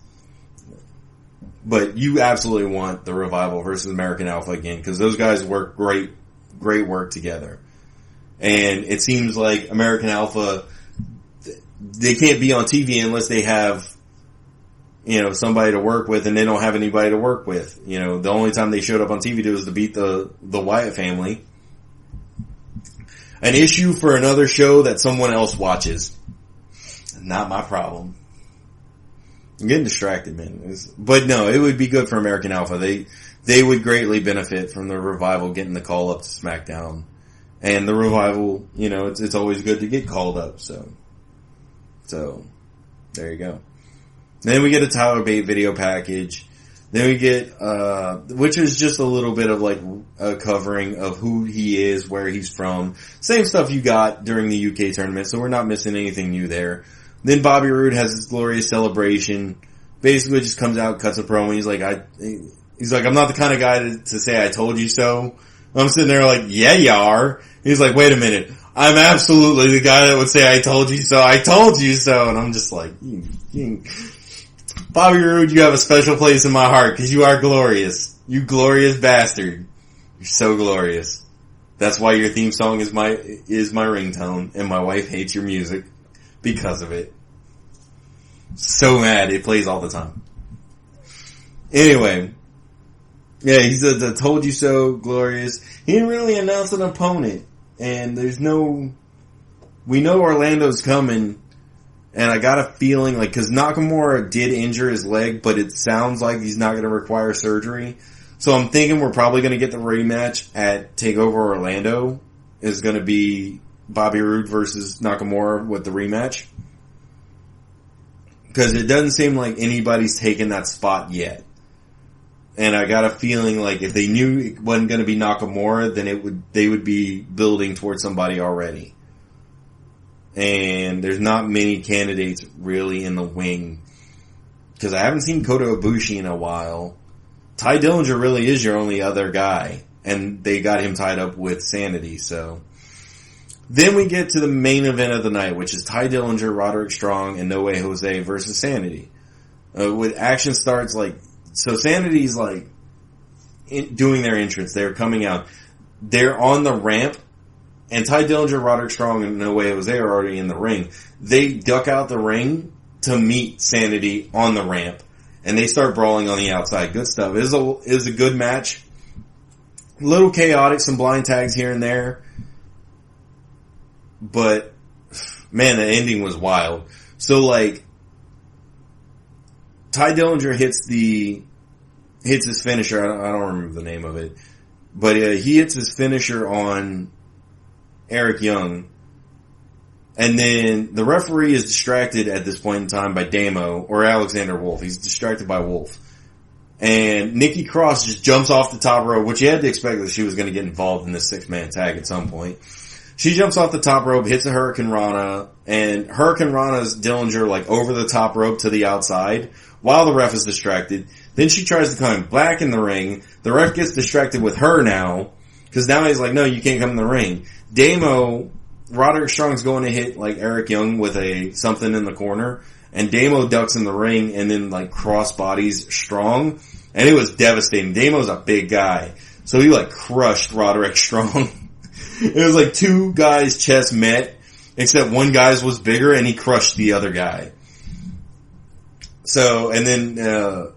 But you absolutely want the Revival versus American Alpha again, because those guys work great work together. And it seems like American Alpha, they can't be on TV unless they have, somebody to work with, and they don't have anybody to work with. The only time they showed up on TV was to beat the Wyatt family. An issue for another show that someone else watches. Not my problem. I'm getting distracted, man. But no, it would be good for American Alpha. They would greatly benefit from the Revival getting the call up to SmackDown. And the Revival, it's always good to get called up, so there you go. Then we get a Tyler Bate video package. Then we get, which is just a little bit of like a covering of who he is, where he's from. Same stuff you got during the UK tournament, so we're not missing anything new there. Then Bobby Roode has his glorious celebration. Basically just comes out, cuts a promo. He's like, I'm not the kind of guy to say I told you so. I'm sitting there like, yeah, you are. He's like, wait a minute. I'm absolutely the guy that would say I told you so. I told you so. And I'm just like, Bobby Roode, you have a special place in my heart because you are glorious. You glorious bastard. You're so glorious. That's why your theme song is my ringtone, and my wife hates your music because of it. So mad. It plays all the time. Anyway. Yeah, he said the told you so, glorious. He didn't really announce an opponent. And we know Orlando's coming. And I got a feeling, cause Nakamura did injure his leg, but it sounds like he's not gonna require surgery. So I'm thinking we're probably gonna get the rematch at TakeOver Orlando. Is gonna be Bobby Roode versus Nakamura with the rematch. Cause it doesn't seem like anybody's taken that spot yet. And I got a feeling like if they knew it wasn't gonna be Nakamura, then they would be building towards somebody already. And there's not many candidates really in the wing. Because I haven't seen Kota Ibushi in a while. Ty Dillinger really is your only other guy. And they got him tied up with Sanity, so. Then we get to the main event of the night, which is Ty Dillinger, Roderick Strong, and No Way Jose versus Sanity. With action starts so Sanity's doing their entrance. They're coming out. They're on the ramp. And Ty Dillinger, Roderick Strong, and No Way Jose are already in the ring. They duck out the ring to meet Sanity on the ramp. And they start brawling on the outside. Good stuff. It was a good match. A little chaotic, some blind tags here and there. But, man, the ending was wild. So, Ty Dillinger hits his finisher. I don't remember the name of it. But he hits his finisher on Eric Young. And then the referee is distracted at this point in time by Damo or Alexander Wolf. He's distracted by Wolf. And Nikki Cross just jumps off the top rope, which you had to expect that she was going to get involved in this 6-man tag at some point. She jumps off the top rope, hits a Hurricane Rana, and Hurricane Rana's Dillinger over the top rope to the outside while the ref is distracted. Then she tries to climb back in the ring. The ref gets distracted with her now, because now he's like, no, you can't come in the ring. Damo, Roderick Strong's going to hit Eric Young with something in the corner, and Damo ducks in the ring and then cross bodies Strong, and it was devastating. Damo's a big guy, so he crushed Roderick Strong. It was like two guys' chests met, except one guy's was bigger and he crushed the other guy. So, and then,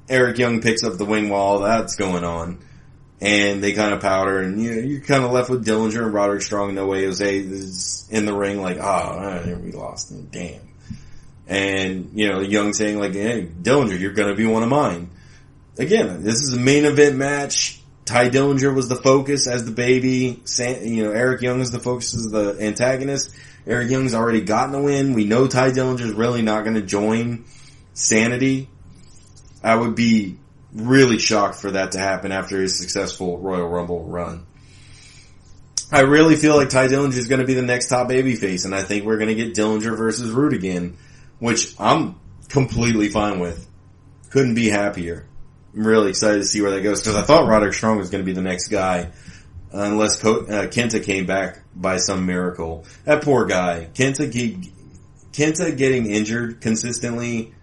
Eric Young picks up the wing while all that's going on. And they kind of powder, and you're kind of left with Dillinger and Roderick Strong. No Way Jose is in the ring like, we lost. Damn. And, Young saying like, hey, Dillinger, you're gonna be one of mine. Again, this is a main event match. Ty Dillinger was the focus as the baby. Eric Young is the focus as the antagonist. Eric Young's already gotten a win. We know Ty Dillinger's really not gonna join Sanity. I would be really shocked for that to happen after his successful Royal Rumble run. I really feel like Ty Dillinger is going to be the next top babyface, and I think we're going to get Dillinger versus Roode again, which I'm completely fine with. Couldn't be happier. I'm really excited to see where that goes, because I thought Roderick Strong was going to be the next guy, unless Kenta came back by some miracle. That poor guy. Kenta getting injured consistently,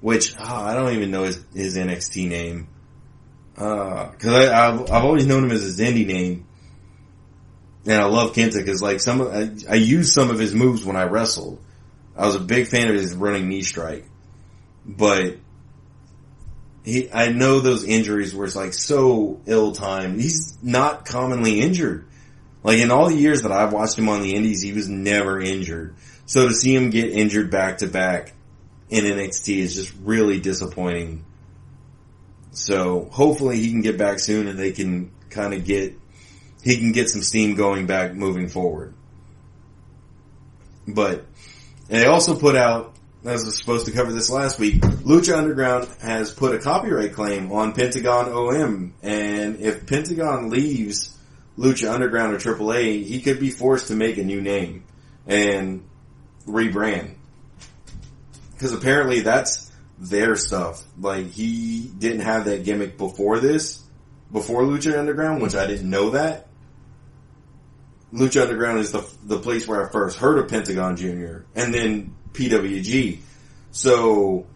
which, I don't even know his NXT name. Cause I've always known him as his indie name. And I love Kenta cause like I used some of his moves when I wrestled. I was a big fan of his running knee strike. But I know those injuries were like so ill-timed. He's not commonly injured. Like in all the years that I've watched him on the indies, he was never injured. So to see him get injured back to back in NXT is just really disappointing. So hopefully he can get back soon and they can he can get some steam going back moving forward. But they also put out, as I was supposed to cover this last week, Lucha Underground has put a copyright claim on Pentagon OM, and if Pentagon leaves Lucha Underground or AAA, he could be forced to make a new name and rebrand. Because apparently that's their stuff. Like, he didn't have that gimmick before Lucha Underground, which I didn't know that. Lucha Underground is the place where I first heard of Pentagon Jr. and then PWG. So,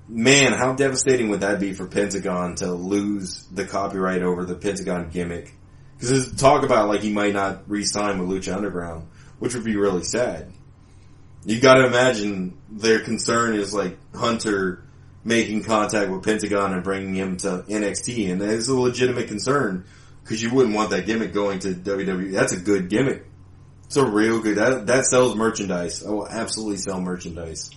man, how devastating would that be for Pentagon to lose the copyright over the Pentagon gimmick? Because there's talk about like he might not re-sign with Lucha Underground, which would be really sad. You gotta imagine their concern is like Hunter making contact with Pentagon and bringing him to NXT, and it's a legitimate concern because you wouldn't want that gimmick going to WWE. That's a good gimmick. It's a real good, that sells merchandise. I will absolutely sell merchandise.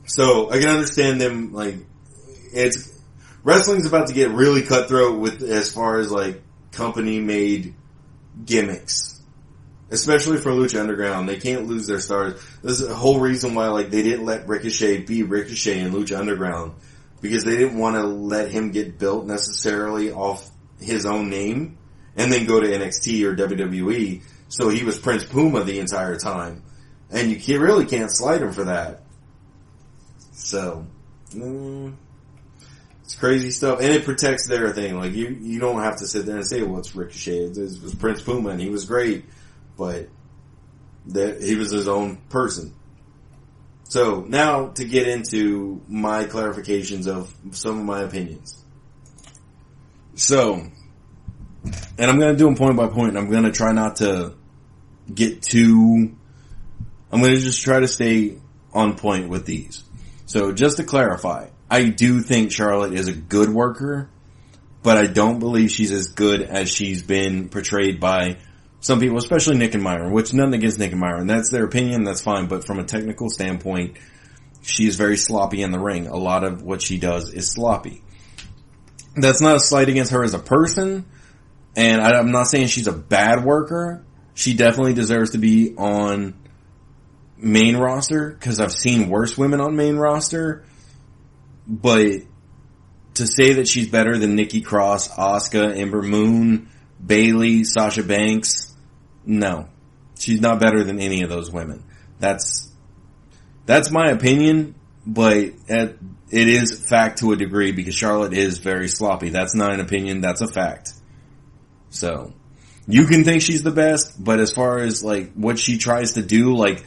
So I can understand them, like, wrestling's about to get really cutthroat with, as far as like company made gimmicks. Especially for Lucha Underground, they can't lose their stars. This is the whole reason why, like, they didn't let Ricochet be Ricochet in Lucha Underground. Because they didn't want to let him get built necessarily off his own name and then go to NXT or WWE. So he was Prince Puma the entire time. And you really can't slide him for that. So, it's crazy stuff. And it protects their thing. Like, you don't have to sit there and say, well, it's Ricochet. It was Prince Puma and he was great. But he was his own person. So now to get into my clarifications of some of my opinions. So, and I'm going to do them point by point. I'm going to try not to I'm going to just try to stay on point with these. So just to clarify, I do think Charlotte is a good worker, but I don't believe she's as good as she's been portrayed by some people, especially Nick and Myron, which nothing against Nick and Myron. That's their opinion, that's fine. But from a technical standpoint, she is very sloppy in the ring. A lot of what she does is sloppy. That's not a slight against her as a person, and I'm not saying she's a bad worker. She definitely deserves to be on main roster, because I've seen worse women on main roster. But to say that she's better than Nikki Cross, Asuka, Ember Moon, Bayley, Sasha Banks, no. She's not better than any of those women. That's my opinion, but it is fact to a degree because Charlotte is very sloppy. That's not an opinion, that's a fact. So, you can think she's the best, but as far as like what she tries to do, like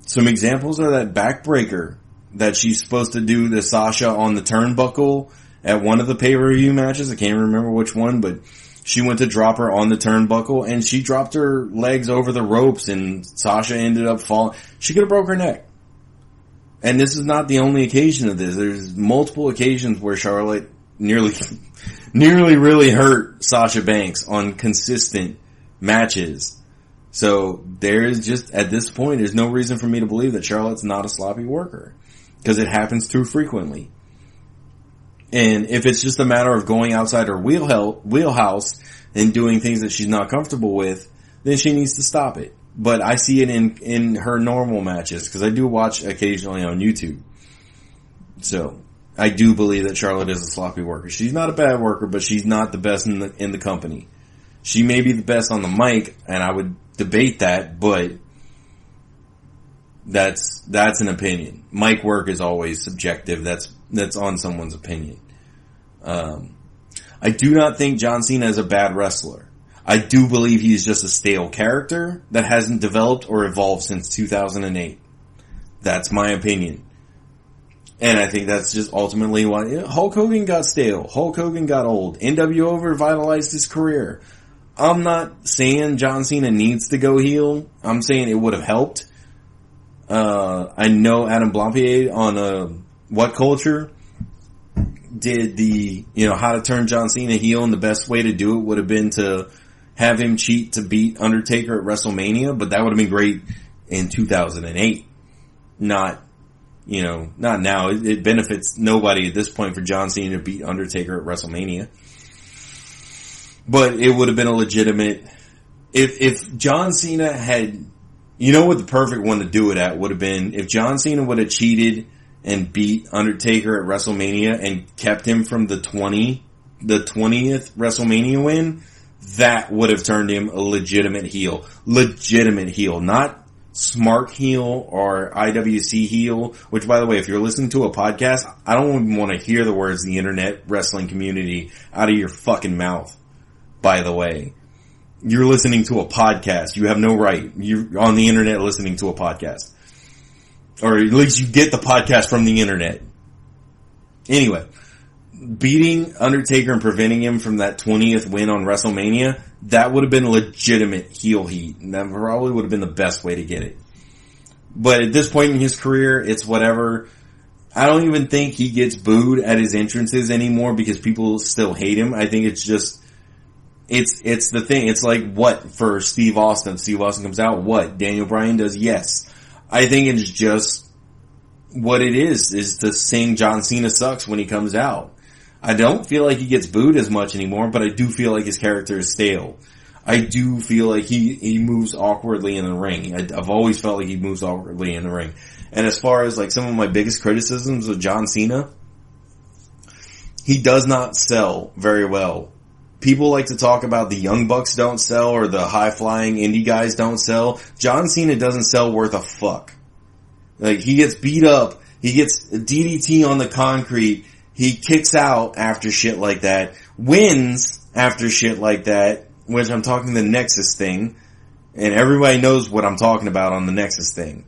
some examples are that backbreaker that she's supposed to do to Sasha on the turnbuckle at one of the pay-per-view matches. I can't remember which one, but She went to drop her on the turnbuckle, and she dropped her legs over the ropes, and Sasha ended up falling. She could have broke her neck. And this is not the only occasion of this. There's multiple occasions where Charlotte nearly really hurt Sasha Banks on consistent matches. So there's just, at this point, there's no reason for me to believe that Charlotte's not a sloppy worker. Because it happens too frequently. And if it's just a matter of going outside her wheelhouse and doing things that she's not comfortable with, then she needs to stop it. But I see it in her normal matches, because I do watch occasionally on YouTube. So I do believe that Charlotte is a sloppy worker. She's not a bad worker, but she's not the best in the company. She may be the best on the mic, and I would debate that, but that's an opinion. Mic work is always subjective. That's on someone's opinion. I do not think John Cena is a bad wrestler. I do believe he's just a stale character that hasn't developed or evolved since 2008. That's my opinion. And I think that's just ultimately why Hulk Hogan got stale. Hulk Hogan got old. NWO revitalized his career. I'm not saying John Cena needs to go heel. I'm saying it would have helped. I know Adam Blampied on What Culture did the, how to turn John Cena heel, and the best way to do it would have been to have him cheat to beat Undertaker at WrestleMania, but that would have been great in 2008. Not now. It benefits nobody at this point for John Cena to beat Undertaker at WrestleMania. But it would have been a legitimate, if John Cena had, what the perfect one to do it at would have been if John Cena would have cheated and beat Undertaker at WrestleMania and kept him from the 20th WrestleMania win. That would have turned him a legitimate heel. Legitimate heel. Not smart heel or IWC heel, which, by the way, if you're listening to a podcast, I don't even want to hear the words the internet wrestling community out of your fucking mouth, by the way. You're listening to a podcast. You have no right. You're on the internet listening to a podcast. Or at least you get the podcast from the internet. Anyway, beating Undertaker and preventing him from that 20th win on WrestleMania, that would have been legitimate heel heat. And that probably would have been the best way to get it. But at this point in his career, it's whatever. I don't even think he gets booed at his entrances anymore because people still hate him. I think it's just, it's the thing. It's like what for Steve Austin? Steve Austin comes out, what? Daniel Bryan does? Yes. I think it's just what it is to sing John Cena sucks when he comes out. I don't feel like he gets booed as much anymore, but I do feel like his character is stale. I do feel like he moves awkwardly in the ring. I've always felt like he moves awkwardly in the ring. And as far as like some of my biggest criticisms of John Cena, he does not sell very well. People like to talk about the Young Bucks don't sell or the high-flying indie guys don't sell. John Cena doesn't sell worth a fuck. Like, he gets beat up. He gets DDT on the concrete. He kicks out after shit like that. Wins after shit like that, which I'm talking the Nexus thing. And everybody knows what I'm talking about on the Nexus thing.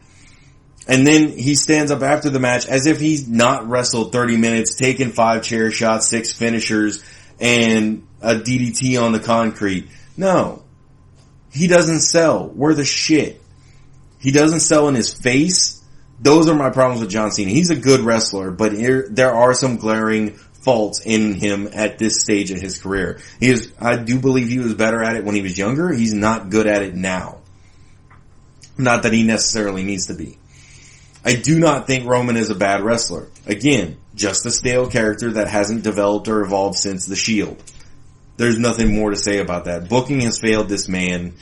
And then he stands up after the match as if he's not wrestled 30 minutes, taken 5 chair shots, 6 finishers, and a DDT on the concrete. No. He doesn't sell. We're the shit. He doesn't sell in his face. Those are my problems with John Cena. He's a good wrestler, but there are some glaring faults in him at this stage in his career. I do believe he was better at it when he was younger. He's not good at it now. Not that he necessarily needs to be. I do not think Roman is a bad wrestler. Again, just a stale character that hasn't developed or evolved since The Shield. There's nothing more to say about that. Booking has failed this man,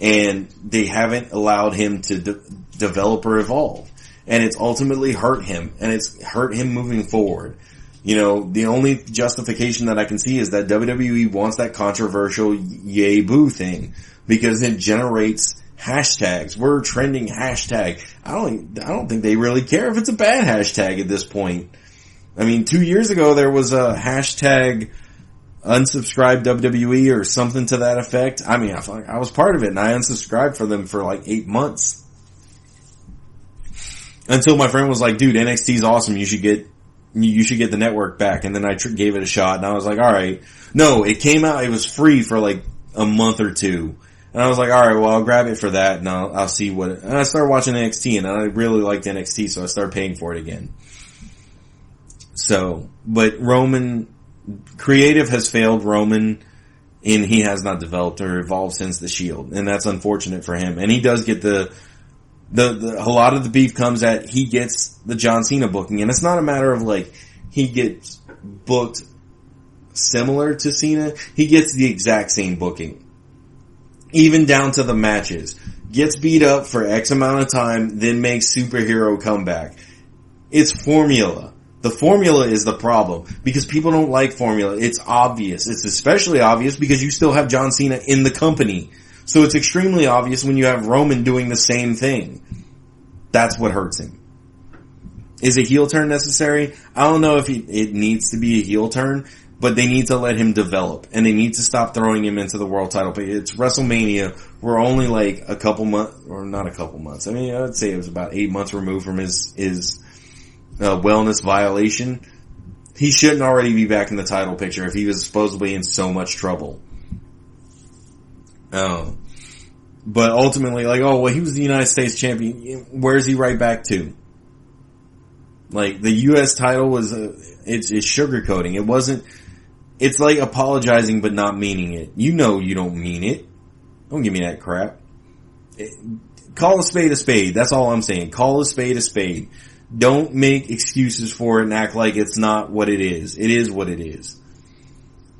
and they haven't allowed him to develop or evolve. And it's ultimately hurt him, and it's hurt him moving forward. The only justification that I can see is that WWE wants that controversial yay boo thing, because it generates hashtags. We're trending hashtag. I don't think they really care if it's a bad hashtag at this point. I mean, 2 years ago there was a hashtag unsubscribe WWE or something to that effect. I mean, I was part of it, and I unsubscribed for them for like 8 months. Until my friend was like, dude, NXT's awesome. You should get you should get the network back. And then I gave it a shot, and I was like, all right. No, it came out, it was free for like a month or two. And I was like, all right, well, I'll grab it for that, and I'll see what and I started watching NXT, and I really liked NXT, so I started paying for it again. So, but Roman, creative has failed Roman, and he has not developed or evolved since the Shield, and that's unfortunate for him. And he does get a lot of the beef comes at, he gets the John Cena booking, and it's not a matter of like, he gets booked similar to Cena, he gets the exact same booking. Even down to the matches. Gets beat up for X amount of time, then makes superhero comeback. It's formula. The formula is the problem. Because people don't like formula. It's obvious. It's especially obvious because you still have John Cena in the company. So it's extremely obvious when you have Roman doing the same thing. That's what hurts him. Is a heel turn necessary? I don't know if it needs to be a heel turn. But they need to let him develop, and they need to stop throwing him into the world title. But it's WrestleMania. We're only like a couple months, or not a couple months. I mean, I'd say it was about 8 months removed from his wellness violation. He shouldn't already be back in the title picture if he was supposedly in so much trouble. But ultimately, like, oh, well, he was the United States champion. Where's he right back to? Like, the U.S. title was, it's sugarcoating. It wasn't, it's like apologizing but not meaning it. You know you don't mean it. Don't give me that crap. Call a spade a spade. That's all I'm saying. Call a spade a spade. Don't make excuses for it and act like it's not what it is. It is what it is.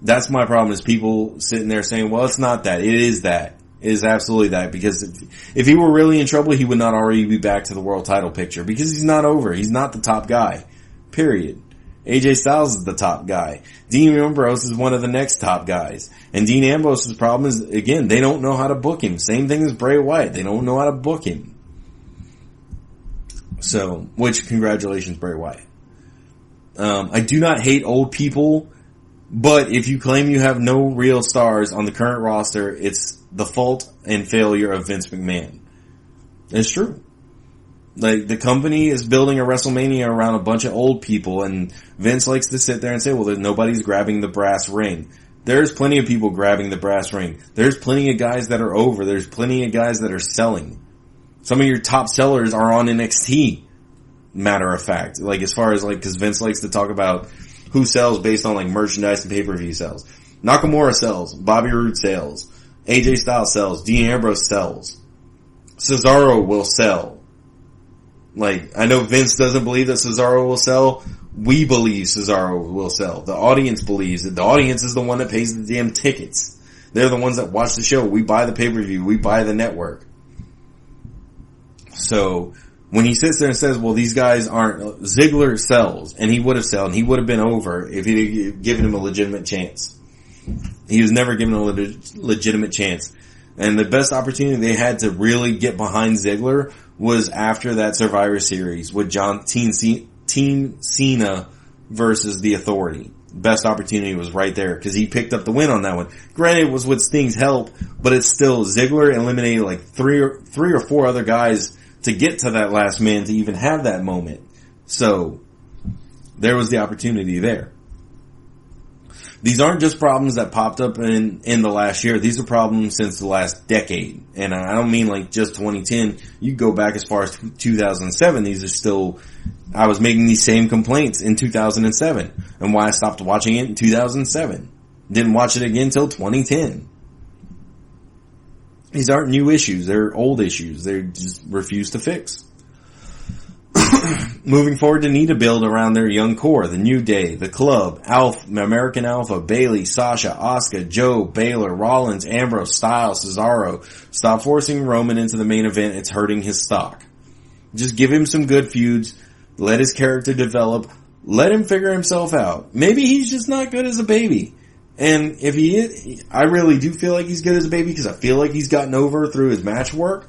That's my problem, is people sitting there saying, well, it's not that. It is that. It is absolutely that. Because if he were really in trouble, he would not already be back to the world title picture. Because he's not over. He's not the top guy. Period. AJ Styles is the top guy. Dean Ambrose is one of the next top guys. And Dean Ambrose's problem is, again, they don't know how to book him. Same thing as Bray Wyatt. They don't know how to book him. So, which, congratulations, Bray Wyatt. I do not hate old people, but if you claim you have no real stars on the current roster, it's the fault and failure of Vince McMahon. It's true. Like, the company is building a WrestleMania around a bunch of old people, and Vince likes to sit there and say, well, nobody's grabbing the brass ring. There's plenty of people grabbing the brass ring. There's plenty of guys that are over. There's plenty of guys that are selling. Some of your top sellers are on NXT, matter of fact. Like, as far as, like, because Vince likes to talk about who sells based on, like, merchandise and pay-per-view sales. Nakamura sells. Bobby Roode sells. AJ Styles sells. Dean Ambrose sells. Cesaro will sell. Like, I know Vince doesn't believe that Cesaro will sell. We believe Cesaro will sell. The audience believes it. The audience is the one that pays the damn tickets. They're the ones that watch the show. We buy the pay-per-view. We buy the network. So, when he sits there and says, well, these guys aren't, Ziggler sells, and he would have sold, and he would have been over if he'd had given him a legitimate chance. He was never given a legitimate chance. And the best opportunity they had to really get behind Ziggler was after that Survivor Series with Team Cena versus The Authority. Best opportunity was right there because he picked up the win on that one. Granted, it was with Sting's help, but it's still, Ziggler eliminated like three or four other guys to get to that last man to even have that moment. So, there was the opportunity there. These aren't just problems that popped up in the last year. These are problems since the last decade. And I don't mean like just 2010. You go back as far as 2007. These are still, I was making these same complaints in 2007. And why I stopped watching it in 2007. Didn't watch it again until 2010. These aren't new issues. They're old issues. They just refuse to fix. Moving forward, they need to build around their young core, the New Day, the Club, American Alpha, Bayley, Sasha, Asuka, Joe, Baylor, Rollins, Ambrose, Styles, Cesaro. Stop forcing Roman into the main event. It's hurting his stock. Just give him some good feuds. Let his character develop. Let him figure himself out. Maybe he's just not good as a baby. And if he is, I really do feel like he's good as a baby because I feel like he's gotten over through his match work.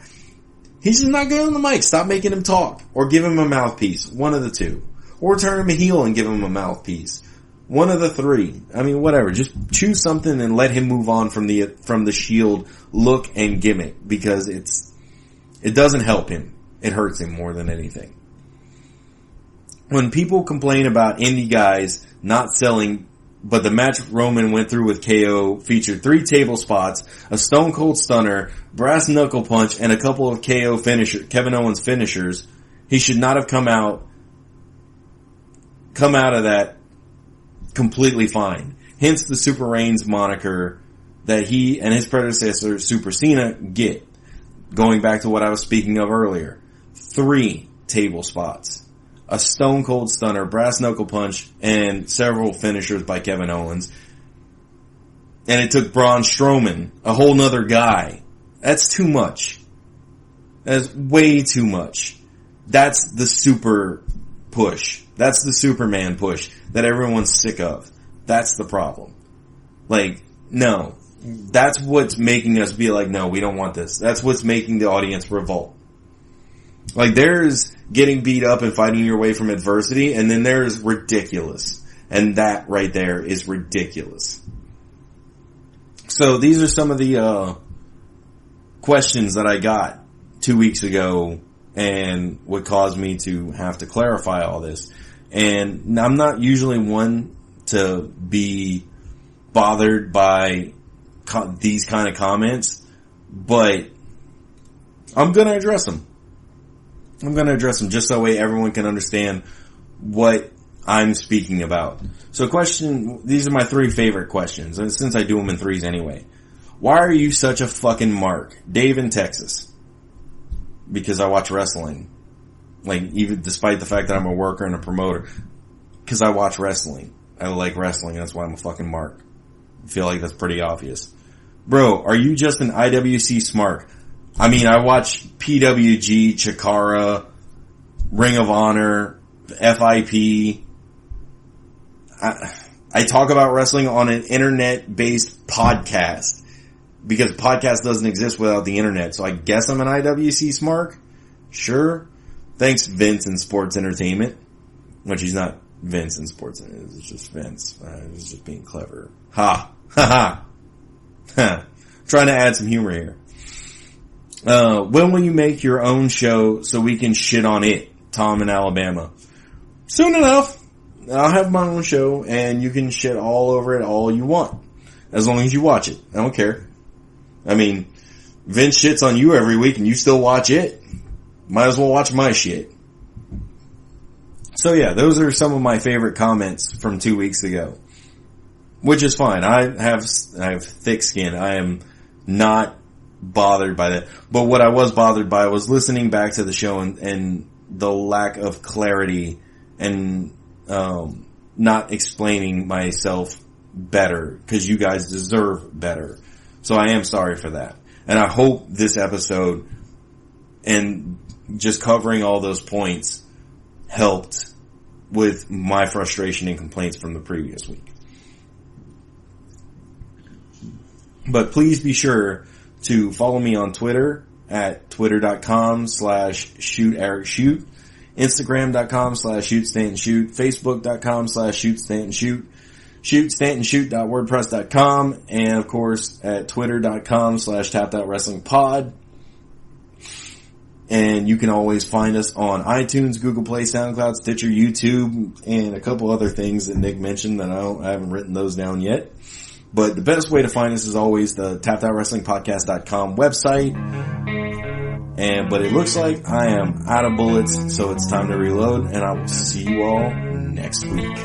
He's just not good on the mic. Stop making him talk. Or give him a mouthpiece. One of the two. Or turn him a heel and give him a mouthpiece. One of the three. I mean, whatever. Just choose something and let him move on from the Shield look and gimmick. Because it doesn't help him. It hurts him more than anything. when people complain about indie guys not selling, but the match Roman went through with KO featured 3 table spots, a Stone Cold Stunner, brass knuckle punch, and a couple of Kevin Owens finishers, he should not have come out of that completely fine. Hence the Super Reigns moniker that he and his predecessor, Super Cena, get. Going back to what I was speaking of earlier. 3 table spots. A Stone Cold Stunner, brass knuckle punch, and several finishers by Kevin Owens. And it took Braun Strowman, a whole nother guy. That's too much. That's way too much. That's the super push. That's the Superman push that everyone's sick of. That's the problem. Like, no. That's what's making us be like, no, we don't want this. That's what's making the audience revolt. Like, there's getting beat up and fighting your way from adversity, and then there's ridiculous. And that right there is ridiculous. So these are some of the questions that I got 2 weeks ago and what caused me to have to clarify all this. And I'm not usually one to be bothered by these kind of comments, but I'm going to address them. I'm going to address them just so way everyone can understand what I'm speaking about. So these are my 3 favorite questions, and since I do them in 3s anyway. Why are you such a fucking mark? Dave in Texas. Because I watch wrestling. Like, even despite the fact that I'm a worker and a promoter. Because I watch wrestling. I like wrestling, that's why I'm a fucking mark. I feel like that's pretty obvious. Bro, are you just an IWC smart? I mean, I watch PWG, Chikara, Ring of Honor, FIP. I talk about wrestling on an internet-based podcast because podcast doesn't exist without the internet. So I guess I'm an IWC smart. Sure. Thanks, Vince in Sports Entertainment. Which he's not Vince in Sports Entertainment. It's just Vince. He's just being clever. Ha. Ha ha. Trying to add some humor here. When will you make your own show so we can shit on it? Tom in Alabama. Soon enough. I'll have my own show and you can shit all over it all you want. As long as you watch it. I don't care. I mean, Vince shits on you every week and you still watch it. Might as well watch my shit. So yeah, those are some of my favorite comments from 2 weeks ago. Which is fine. I have thick skin. I am not bothered by that. But what I was bothered by was listening back to the show and the lack of clarity and not explaining myself better, because you guys deserve better. So I am sorry for that. And I hope this episode and just covering all those points helped with my frustration and complaints from the previous week. But please be sure to follow me on Twitter at twitter.com/shootericshoot, Instagram.com/shootstantonshoot, Facebook.com/shootstantonshoot, shootstantonshoot.wordpress.com, and of course at twitter.com/tappedOutWrestlingPod. And you can always find us on iTunes, Google Play, SoundCloud, Stitcher, YouTube, and a couple other things that Nick mentioned that I haven't written those down yet. But the best way to find us is always the tappedOutWrestlingPodcast.com website. But it looks like I am out of bullets, so it's time to reload, and I will see you all next week.